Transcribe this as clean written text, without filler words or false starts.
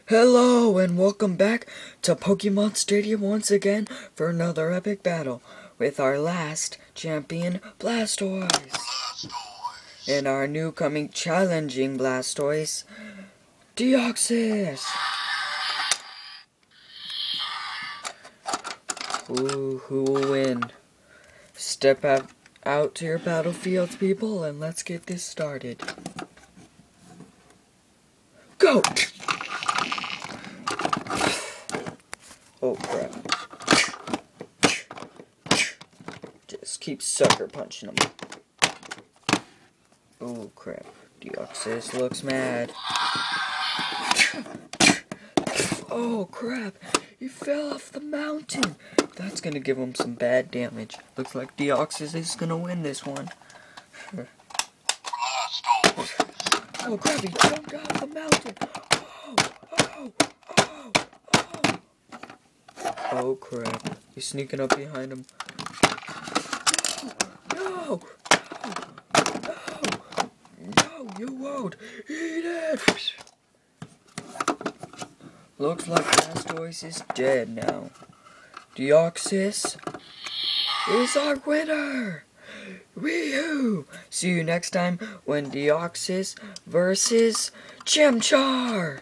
Hello and welcome back to Pokemon Stadium once again for another epic battle with our last champion, Blastoise. And our new coming challenging Blastoise, Deoxys. Who will win? Step out to your battlefields, people, and let's get this started. Go! Oh crap. Just keep sucker punching him. Oh crap. Deoxys looks mad. Oh crap. He fell off the mountain. That's gonna give him some bad damage. Looks like Deoxys is gonna win this one. Oh crap, he jumped off the mountain. Oh crap, he's sneaking up behind him. No, you won't eat it. Looks like Blastoise is dead now. Deoxys is our winner. Wee-hoo! See you next time when Deoxys versus Chimchar.